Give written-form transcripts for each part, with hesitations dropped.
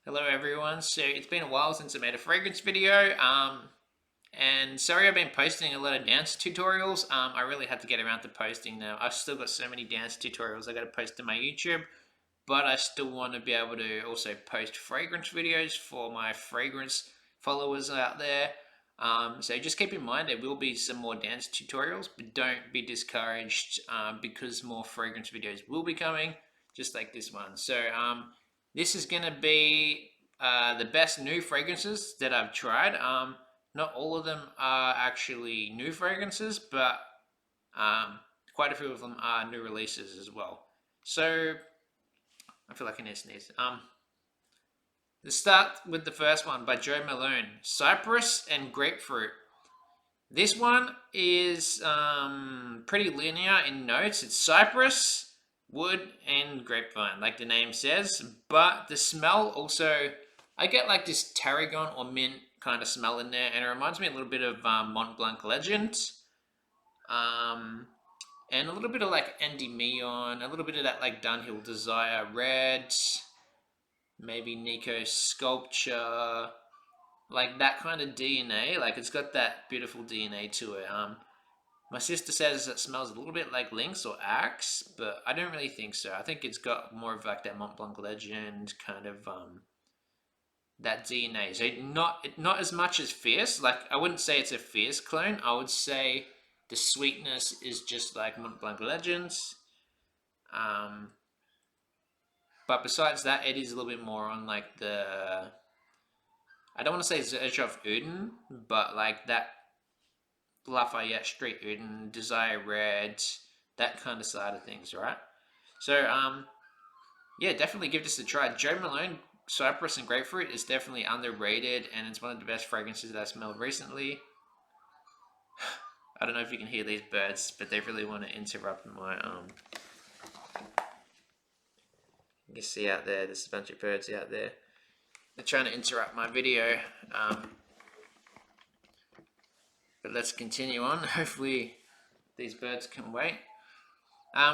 Hello everyone, so it's been a while since I made a fragrance video, and sorry I've been posting a lot of dance tutorials. I really had to get around to posting now. I've still got so many dance tutorials I gotta post to my YouTube, but I still want to be able to also post fragrance videos for my fragrance followers out there. So just keep in mind there will be some more dance tutorials, but don't be discouraged because more fragrance videos will be coming, just like this one. This is going to be the best new fragrances that I've tried. Not all of them are actually new fragrances, but um, quite a few of them are new releases as well. So I feel like I need to sneeze. Let's start with the first one by Joe Malone, Cypress and Grapefruit. This one is pretty linear in notes. It's cypress, wood, and grapevine, like the name says. But the smell also, I get like this tarragon or mint kind of smell in there, and it reminds me a little bit of Mont Blanc Legend, um, and a little bit of like Endymion, a little bit of that like Dunhill Desire Red, maybe Nico Sculpture, like that kind of DNA. Like it's got that beautiful DNA to it. My sister says it smells a little bit like Lynx or Axe, but I don't really think so. I think it's got more of like that Mont Blanc Legend kind of that DNA. So not as much as Fierce. Like I wouldn't say it's a Fierce clone. I would say the sweetness is just like Mont Blanc Legends. Um, but besides that, it is a little bit more on like the, I don't want to say Xerjoff Uden, but like that Lafayette Street Uden, Desire Red, that kind of side of things, right? So yeah, definitely give this a try. Joe Malone Cypress and Grapefruit is definitely underrated, and it's one of the best fragrances that I smelled recently. I don't know if you can hear these birds, but they really want to interrupt my You can see out there, there's a bunch of birds out there. They're trying to interrupt my video. But let's continue on. Hopefully these birds can wait.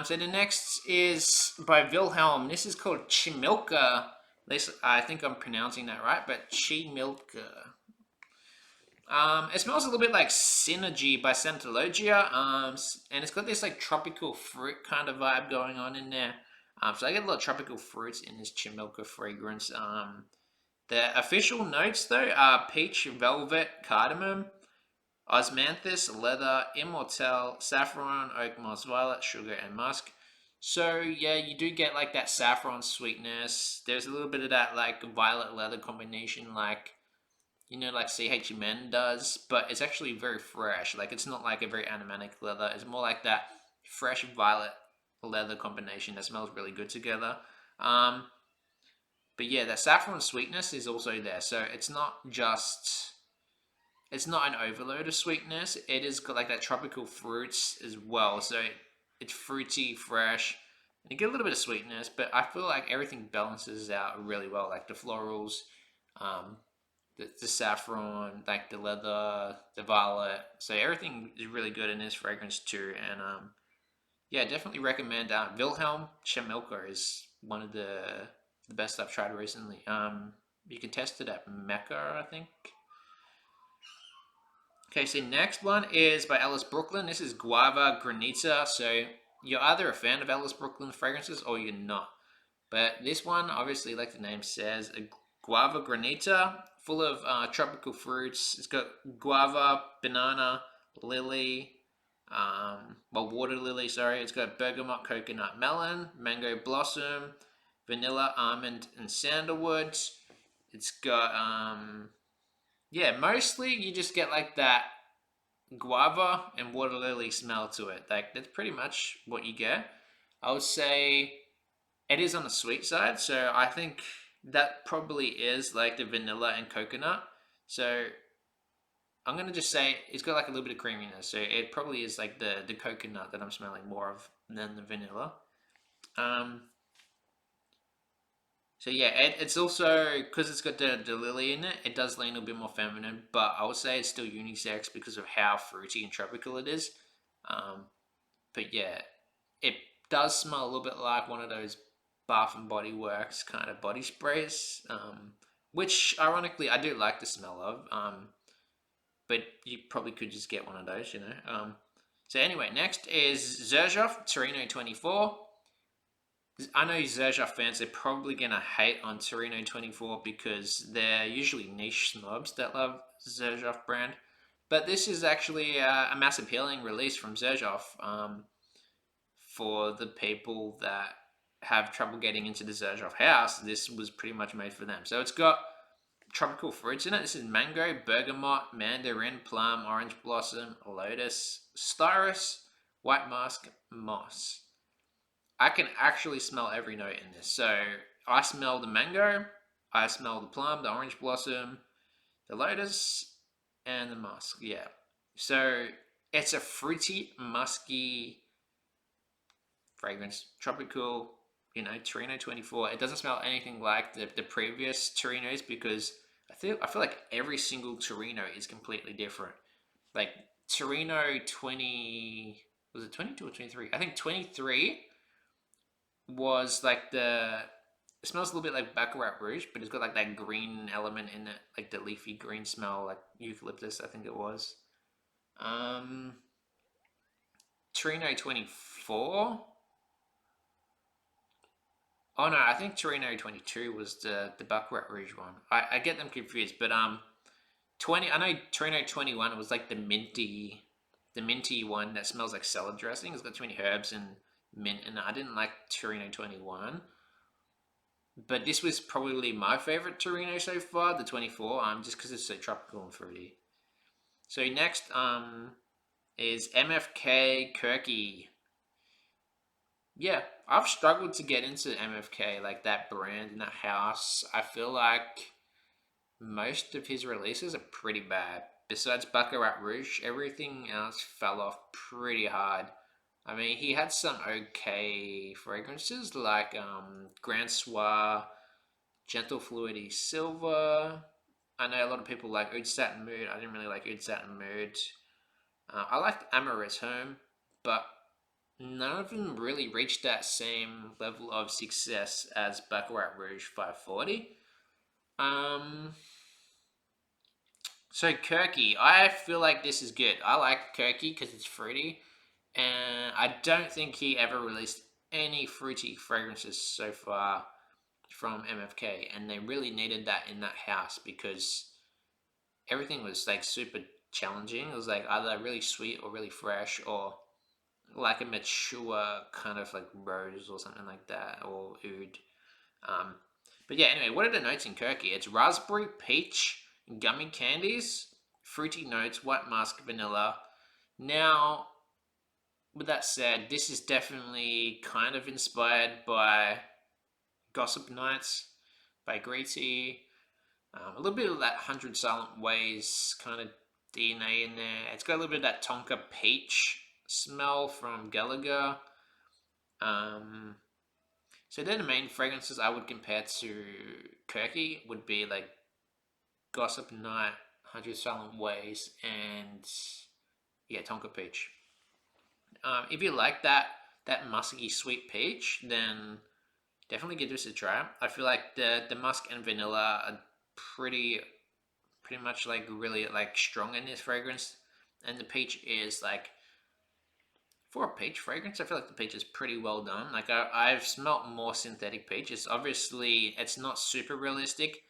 So the next is by Vilhelm. This is called Chimilka. This, I think I'm pronouncing that right, but Chimilka. It smells a little bit like Synergy by Santologia, and it's got this like tropical fruit kind of vibe going on in there. So I get a lot of tropical fruits in this Chimilka fragrance. The official notes though are peach, velvet, cardamom, osmanthus, leather, immortelle, saffron, oak moss, violet, sugar, and musk. So yeah, you do get like that saffron sweetness. There's a little bit of that like violet leather combination, like like CHMN does, but it's actually very fresh. Like it's not like a very animatic leather. It's more like that fresh violet leather combination that smells really good together. Um, but yeah, that saffron sweetness is also there. So it's not an overload of sweetness. It is got like that tropical fruits as well. So it's fruity, fresh, and you get a little bit of sweetness. But I feel like everything balances out really well. Like the florals, um, the saffron, like the leather, the violet. So everything is really good in this fragrance too. And yeah, definitely recommend. Wilhelm Chimilka is one of the best I've tried recently. You can test it at Mecca, I think. Okay, so next one is by Ellis Brooklyn. This is Guava Granita. So you're either a fan of Ellis Brooklyn fragrances or you're not. But this one, obviously, like the name says, a Guava Granita, full of tropical fruits. It's got guava, banana, lily, water lily, sorry. It's got bergamot, coconut, melon, mango blossom, vanilla, almond, and sandalwood. It's got, yeah, mostly you just get like that guava and water lily smell to it. Like, that's pretty much what you get. I would say it is on the sweet side, so I think that probably is like the vanilla and coconut. So I'm gonna just say it's got like a little bit of creaminess. So it probably is like the coconut that I'm smelling more of than the vanilla. Um, so yeah, it's also because it's got the lily in it. It does lean a little bit more feminine, but I would say it's still unisex because of how fruity and tropical it is. Um, but yeah, it does smell a little bit like one of those Bath and Body Works kind of body sprays, which ironically I do like the smell of. But you probably could just get one of those, you know. So anyway, next is Xerjoff Torino 24. I know Xerjoff fans, they're probably going to hate on Torino 24 because they're usually niche snobs that love Xerjoff brand. But this is actually a mass appealing release from Xerjoff for the people that have trouble getting into the Xerjoff house. This was pretty much made for them. So it's got tropical fruits in it. This is mango, bergamot, mandarin, plum, orange blossom, lotus, styrus, white musk, moss. I can actually smell every note in this. So I smell the mango, I smell the plum, the orange blossom, the lotus, and the musk. Yeah. So it's a fruity, musky fragrance, tropical. You know, Torino 24. It doesn't smell anything like the previous Torinos because I feel like every single Torino is completely different. Like Torino 20, was it 22 or 23? I think 23 was like it smells a little bit like Baccarat Rouge, but it's got like that green element in it, like the leafy green smell, like eucalyptus, I think it was. Torino 24. Oh no, I think Torino 22 was the Baccarat Rouge one. I get them confused, but 20. I know Torino 21 was like the minty one that smells like salad dressing. It's got too many herbs and mint, and I didn't like Torino 21. But this was probably my favorite Torino so far, the 24. Just because it's so tropical and fruity. So next is MFK Kurky. Yeah, I've struggled to get into MFK, like that brand and that house. I feel like most of his releases are pretty bad. Besides Baccarat Rouge, everything else fell off pretty hard. I mean, he had some okay fragrances like Grand Soir, Gentle Fluidity Silver. I know a lot of people like Oud Satin Mood. I didn't really like Oud Satin Mood. I liked Amorous Home, but none of them really reached that same level of success as Baccarat Rouge 540. So Kurky, I feel like this is good. I like Kurky because it's fruity, and I don't think he ever released any fruity fragrances so far from MFK, and they really needed that in that house because everything was like super challenging. It was like either really sweet or really fresh, or like a mature kind of like rose or something like that, or oud. But yeah, anyway, what are the notes in Kurky? It's raspberry, peach, gummy candies, fruity notes, white musk, vanilla. Now, with that said, this is definitely kind of inspired by Gossip Nights by Granita. A little bit of that 100 Silent Ways kind of DNA in there. It's got a little bit of that Tonka peach smell from Gallagher. So they're the main fragrances I would compare to Kurky. Would be like Gossip Night, 100 Silent Ways, and yeah, Tonka peach. If you like that musky sweet peach, then definitely give this a try. I feel like the musk and vanilla are pretty much like really like strong in this fragrance, and the peach is like, for a peach fragrance, I feel like the peach is pretty well done. Like I've smelt more synthetic peach. It's not super realistic,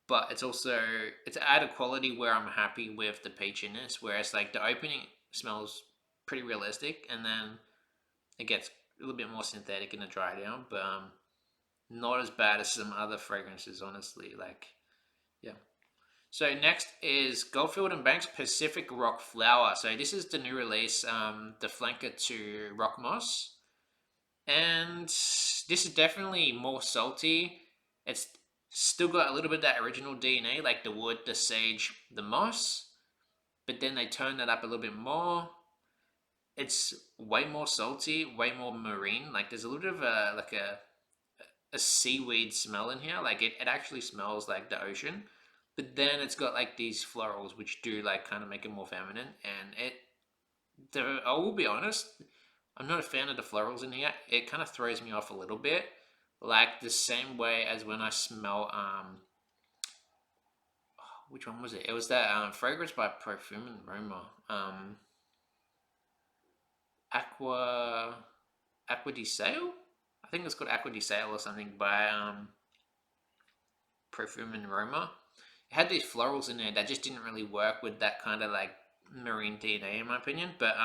but it's at a quality where I'm happy with the peach in this. Whereas like the opening smells pretty realistic, and then it gets a little bit more synthetic in the dry down, but not as bad as some other fragrances, honestly. Like, yeah. So next is Goldfield and Banks Pacific Rock Flower. So this is the new release, the flanker to Rock Moss, and this is definitely more salty. It's still got a little bit of that original DNA, like the wood, the sage, the moss, but then they turn that up a little bit more. It's way more salty, way more marine. Like there's a little bit of a seaweed smell in here. Like it actually smells like the ocean. But then it's got like these florals which do like kind of make it more feminine. And I will be honest, I'm not a fan of the florals in here. It kind of throws me off a little bit. like the same way as when I smell which one was it? It was that fragrance by Perfume and Aroma. Aqua Aqua di Sale? I think it's called Aqua di Sale or something by Perfume and Aroma. It had these florals in there that just didn't really work with that kind of like marine DNA in my opinion. But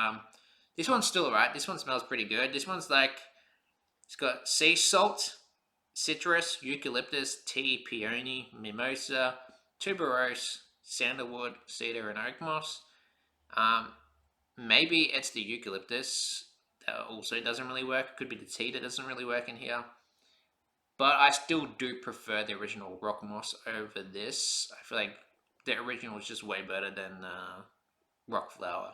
this one's still alright. This one smells pretty good. This one's like it's got sea salt, citrus, eucalyptus, tea, peony, mimosa, tuberose, sandalwood, cedar, and oak moss. Um, Maybe it's the eucalyptus that also doesn't really work. It could be the tea that doesn't really work in here. But I still do prefer the original rock moss over this. I feel like the original is just way better than rock flower.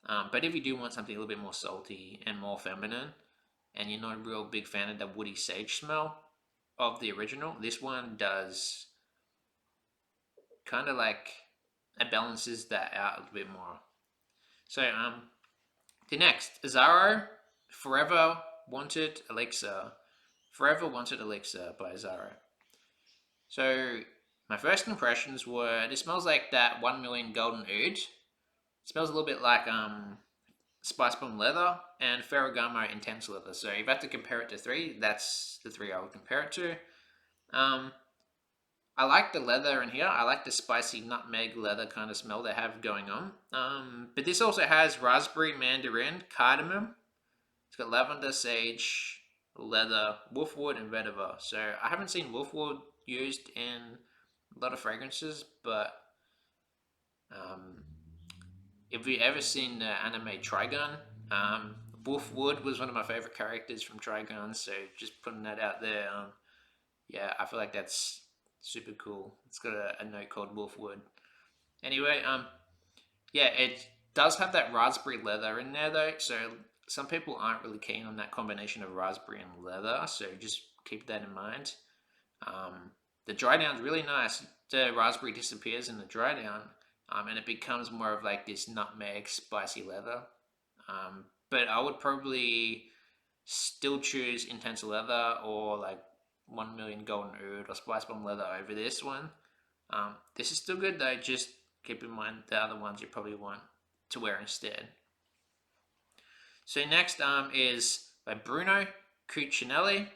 But if you do want something a little bit more salty and more feminine, and you're not a real big fan of the woody sage smell of the original, this one does kind of like it balances that out a little bit more. So the next Azzaro Forever Wanted Elixir. Forever Wanted Elixir by Azzaro. So my first impressions were this smells like that 1 million golden oud. It smells a little bit like Spicebomb leather and Ferragamo intense leather. So if you have to compare it to three, that's the three I would compare it to. I like the leather in here. I like the spicy nutmeg leather kind of smell they have going on. But this also has raspberry, mandarin, cardamom. It's got lavender, sage, leather, wolfwood, and vetiver. So I haven't seen wolfwood used in a lot of fragrances, but if you ever seen the anime Trigun, wolfwood was one of my favorite characters from Trigun. So just putting that out there. Yeah, I feel like that's super cool. It's got a note called Wolfwood. Anyway, yeah, it does have that raspberry leather in there though, so some people aren't really keen on that combination of raspberry and leather, so just keep that in mind. The dry down's really nice. The raspberry disappears in the dry down, and it becomes more of like this nutmeg spicy leather. But I would probably still choose intense leather or like 1 million golden oud or Spicebomb leather over this one. This is still good though, just keep in mind the other ones you probably want to wear instead. So next is by Bruno Cucinelli,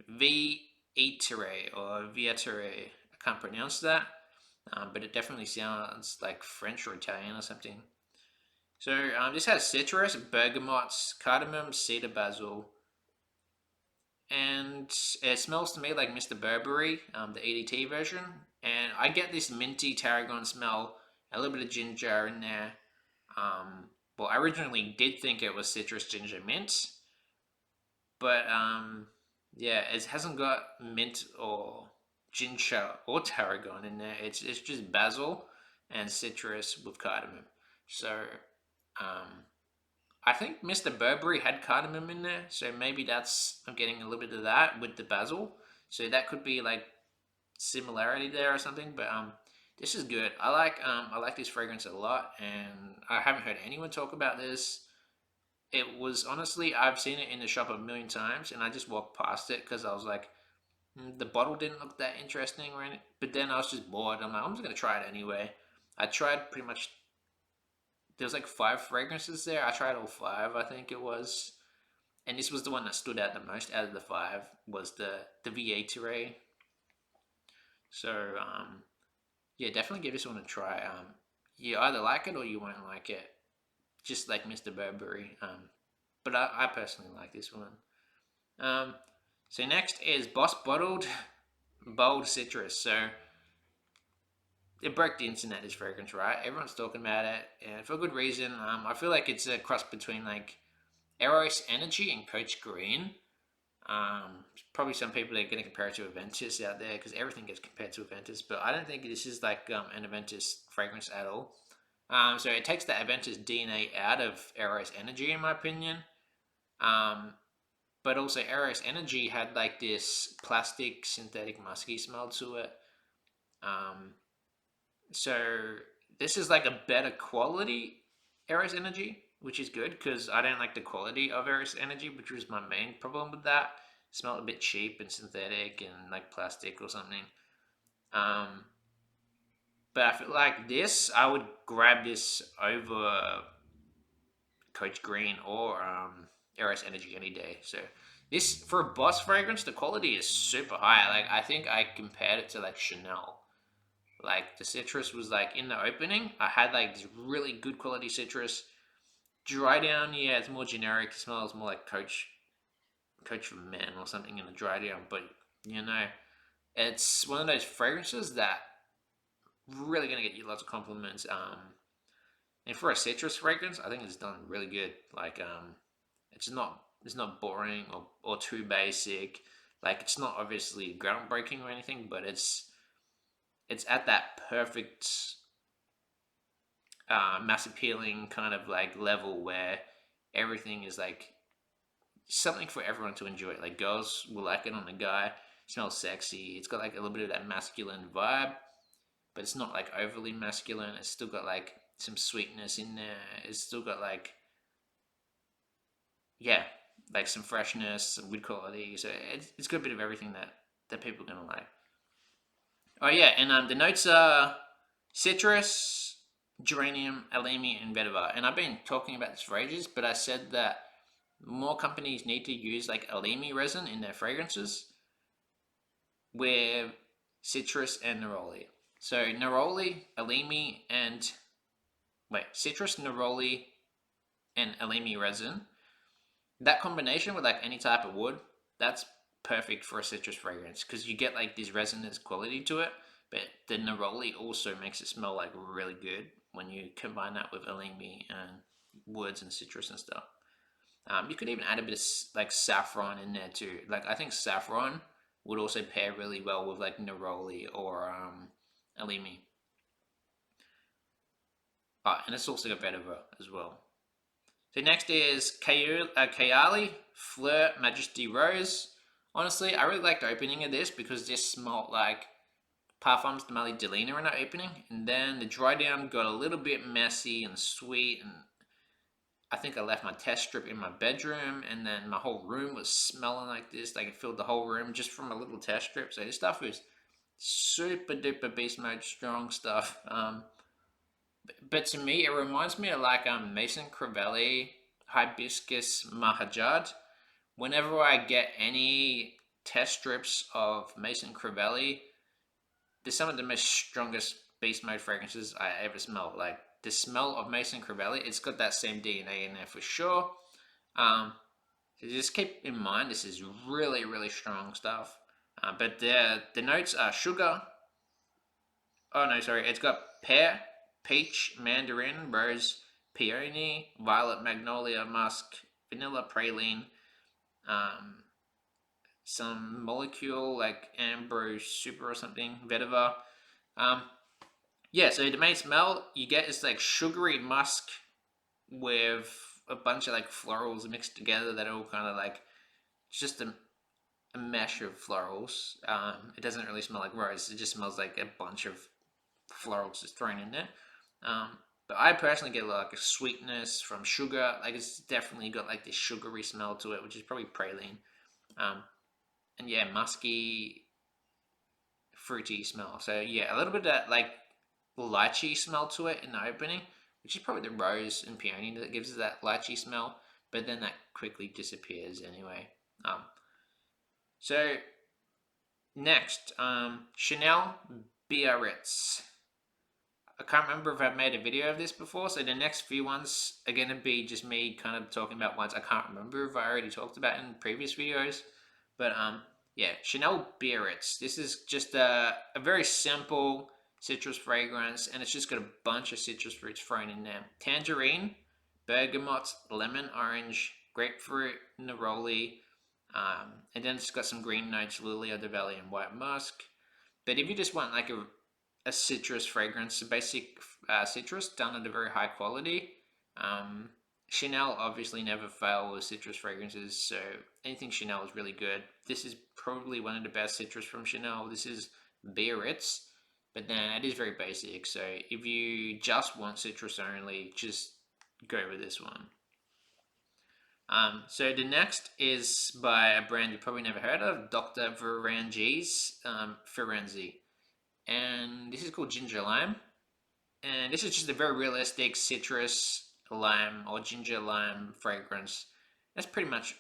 Eteree or Eteree. I can't pronounce that, but it definitely sounds like French or Italian or something. So this has citrus, bergamots, cardamom, cedar, basil, and it smells to me like Mr. Burberry, the EDT version. And I get this minty tarragon smell, a little bit of ginger in there. Well, I originally did think it was citrus, ginger, mint, but yeah, it hasn't got mint or ginger or tarragon in there. It's just basil and citrus with cardamom. So I think Mr. Burberry had cardamom in there, so maybe I'm getting a little bit of that with the basil. So that could be like similarity there or something. But this is good. I like this fragrance a lot, and I haven't heard anyone talk about this. It was honestly, I've seen it in the shop a million times, and I just walked past it because I was like, the bottle didn't look that interesting or anything. But then I was just bored. I'm like, I'm just gonna try it anyway. I tried pretty much. There's like 5 fragrances there. I tried all 5, I think it was, and this was the one that stood out the most out of the 5. Was the Eteree. So yeah, definitely give this one a try. You either like it or you won't like it, just like Mr. Burberry. But I personally like this one. So next is Boss Bottled Bold Citrus. So it broke the internet, this fragrance, right? Everyone's talking about it, and for good reason. I feel like it's a cross between like Eros Energy and Coach Green. Probably some people are going to compare it to Aventus out there because everything gets compared to Aventus, but I don't think this is like an Aventus fragrance at all. So it takes the Aventus DNA out of Eros Energy, in my opinion. But also Eros Energy had like this plastic synthetic musky smell to it. So this is like a better quality Eros Energy, which is good because I don't like the quality of Eros Energy, which was my main problem with that. smelled a bit cheap and synthetic and like plastic or something. But I feel like this, I would grab this over Coach Green or Eros Energy any day. So this, for a boss fragrance, the quality is super high. Like I think I compared it to like Chanel. Like the citrus was like in the opening, I had like this really good quality citrus. Dry down, yeah, it's more generic. It smells more like Coach for Men or something in a dry down. But you know, it's one of those fragrances that really gonna get you lots of compliments. And for a citrus fragrance, I think it's done really good. Like it's not boring or too basic. Like it's not obviously groundbreaking or anything, but it's at that perfect mass appealing kind of like level where everything is like something for everyone to enjoy. Like girls will like it on the guy. It smells sexy. It's got like a little bit of that masculine vibe, but it's not like overly masculine. It's still got like some sweetness in there. It's still got like, yeah, like some freshness, some good quality. So it's got a bit of everything that people are gonna like. Oh yeah, and the notes are citrus, geranium, elemi, and vetiver. And I've been talking about this for ages, but I said that more companies need to use like elemi resin in their fragrances with citrus and neroli. So neroli, elemi, and citrus, neroli, and elemi resin. That combination with like any type of wood, that's perfect for a citrus fragrance because you get like this resonance quality to it. But the neroli also makes it smell like really good when you combine that with elemi and woods and citrus and stuff. You could even add a bit of like saffron in there too. Like I think saffron would also pair really well with like neroli or elemi. And it's also got vetiver as well. So next is Kayali, Fleur, Majesty, Rose. Honestly, I really liked the opening of this because this smelled like Parfums de Mali Delina in the opening, and then the dry down got a little bit messy and sweet, and I think I left my test strip in my bedroom, and then my whole room was smelling like this. Like it filled the whole room just from a little test strip. So this stuff was super duper beast mode strong stuff. But to me, it reminds me of like Mason Crivelli Hibiscus Mahajad. Whenever I get any test strips of Mason Crivelli, they're some of the most strongest beast mode fragrances I ever smelled. Like the smell of Mason Crivelli, it's got that same DNA in there for sure. So just keep in mind this is really really strong stuff. But the notes are sugar. Oh no, sorry, it's got pear, peach, mandarin, rose, peony, violet, magnolia, musk, vanilla, praline, um, some molecule like ambrose super or something, vetiver. Um, yeah, so the main smell you get is like sugary musk with a bunch of like florals mixed together that are all kind of like just a mesh of florals. It doesn't really smell like rose. It just smells like a bunch of florals just thrown in there. But I personally get like a sweetness from sugar. Like it's definitely got like this sugary smell to it, which is probably praline. And yeah, musky, fruity smell. So yeah, a little bit of that like lychee smell to it in the opening, which is probably the rose and peony that gives it that lychee smell. But then that quickly disappears anyway. So next, Chanel Biarritz. I can't remember if I've made a video of this before, so the next few ones are going to be just me kind of talking about ones I can't remember if I already talked about in previous videos. But yeah, Chanel Biarritz. This is just a very simple citrus fragrance, and it's just got a bunch of citrus fruits thrown in there. Tangerine, bergamot, lemon, orange, grapefruit, neroli, and then it's got some green notes, lily of the valley, and white musk. But if you just want like a citrus fragrance, a basic citrus done at a very high quality, Chanel obviously never fail with citrus fragrances, so anything Chanel is really good. This is probably one of the best citrus from Chanel. This is Biarritz, but then it is very basic, so if you just want citrus only, just go with this one. So the next is by a brand you probably never heard of, Dr. Vranjes, Firenze. And this is called Ginger Lime. And this is just a very realistic citrus lime or ginger lime fragrance. That's pretty much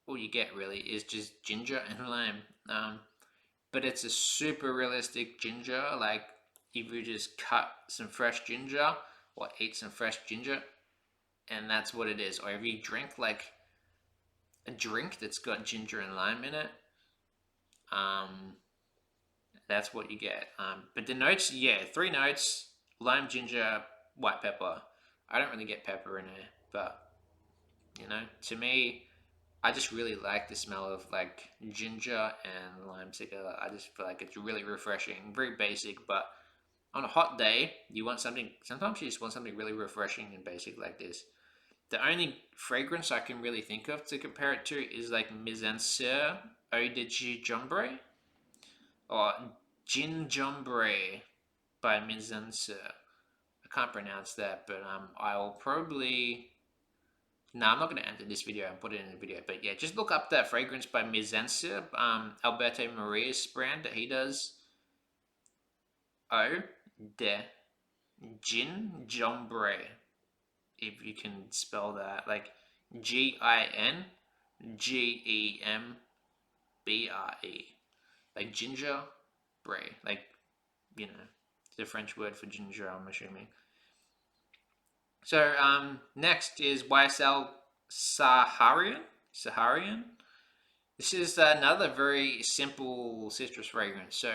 all you get, really, is just ginger and lime. But it's a super realistic ginger. Like, if you just cut some fresh ginger or eat some fresh ginger, and that's what it is. Or if you drink like a drink that's got ginger and lime in it, that's what you get. But the notes, yeah, 3 notes: lime, ginger, white pepper. I don't really get pepper in there, but to me, I just really like the smell of like ginger and lime together. I just feel like it's really refreshing, very basic, but on a hot day, you want something. Sometimes you just want something really refreshing and basic like this. The only fragrance I can really think of to compare it to is like Mise Eau de Gingembre or Gingembre by Mise. I can't pronounce that, but I'll probably. No, I'm not going to enter this video and put it in the video, but yeah, just look up that fragrance by Mise, Alberto Maria's brand that he does. Eau de Gingembre, if you can spell that, like Gingembre, like ginger bray, like it's a French word for ginger, I'm assuming. So next is YSL Saharienne. This is another very simple citrus fragrance. So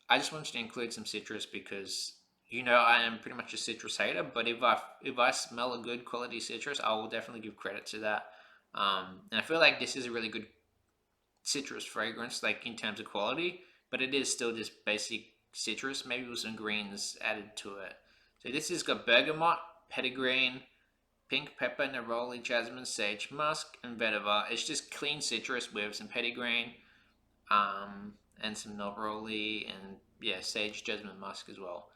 I just wanted to include some citrus because I am pretty much a citrus hater. But if I smell a good quality citrus, I will definitely give credit to that. And I feel like this is a really good citrus fragrance, like in terms of quality. But it is still just basic citrus, maybe with some greens added to it. So this has got bergamot, petitgrain, pink pepper, neroli, jasmine, sage, musk, and vetiver. It's just clean citrus with some petitgrain, and some neroli, and sage, jasmine, musk as well.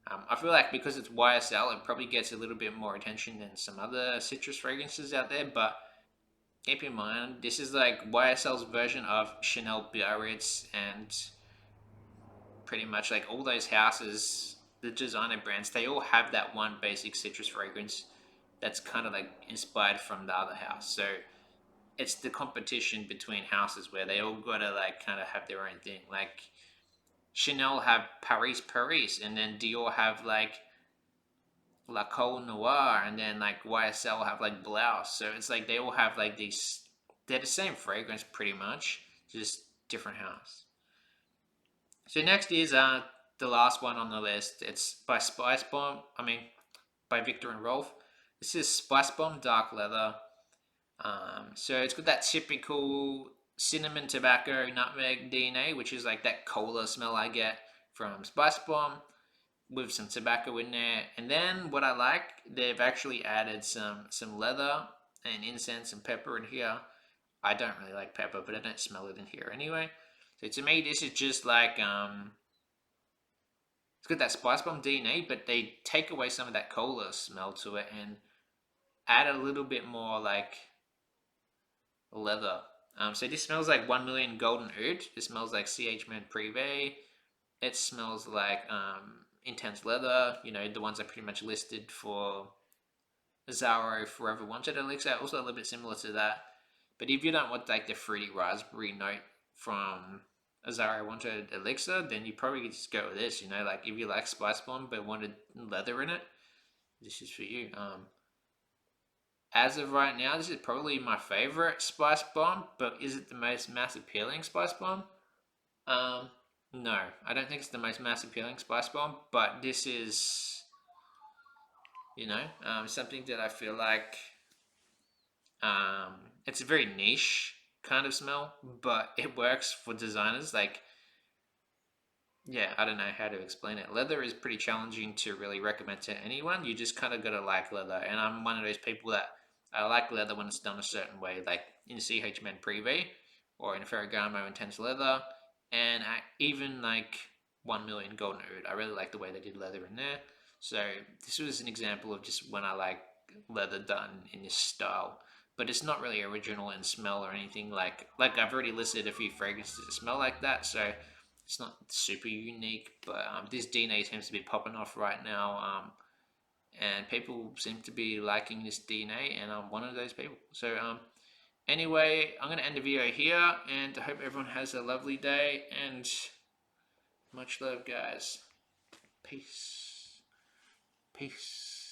I feel like because it's YSL, it probably gets a little bit more attention than some other citrus fragrances out there, but keep in mind, this is like YSL's version of Chanel Biarritz, and pretty much like all those houses, the designer brands, they all have that one basic citrus fragrance that's kind of like inspired from the other house. So it's the competition between houses where they all gotta like kind of have their own thing. Like Chanel have Paris, and then Dior have like La Col Noir, and then like YSL have like Blouse. So it's like they all have like these. They're the same fragrance pretty much, just different house. So next is the last one on the list. It's by Spicebomb. By Victor and Rolf. This is Spicebomb Dark Leather. So it's got that typical cinnamon, tobacco, nutmeg DNA, which is like that cola smell I get from Spicebomb, with some tobacco in there. And then what I like, they've actually added some leather and incense and pepper in here. I don't really like pepper, but I don't smell it in here anyway. So to me, this is just like it's got that Spicebomb DNA, but they take away some of that cola smell to it and add a little bit more like leather. So this smells like 1 Million Golden Oud. It smells like CH Man Privé. It smells like Intense Leather. The ones that pretty much listed for Azzaro Forever Wanted Elixir. Also a little bit similar to that. But if you don't want like the fruity raspberry note from Azzaro Wanted Elixir, then you probably just go with this. Like if you like Spicebomb but wanted leather in it, this is for you. As of right now, this is probably my favorite Spicebomb, but is it the most mass appealing Spicebomb? No, I don't think it's the most mass appealing Spicebomb, but this is, something that I feel like it's a very niche kind of smell, but it works for designers. Like, I don't know how to explain it. Leather is pretty challenging to really recommend to anyone. You just kind of gotta like leather, and I'm one of those people that I like leather when it's done a certain way, like in CH Men Privé or in Ferragamo Intense Leather, and even like 1 Million Golden Oud. I really like the way they did leather in there. So this was an example of just when I like leather done in this style. but it's not really original in smell or anything. Like I've already listed a few fragrances that smell like that, so it's not super unique. But this DNA seems to be popping off right now, and people seem to be liking this DNA, and I'm one of those people. So anyway, I'm gonna end the video here, and I hope everyone has a lovely day, and much love, guys. Peace. Peace.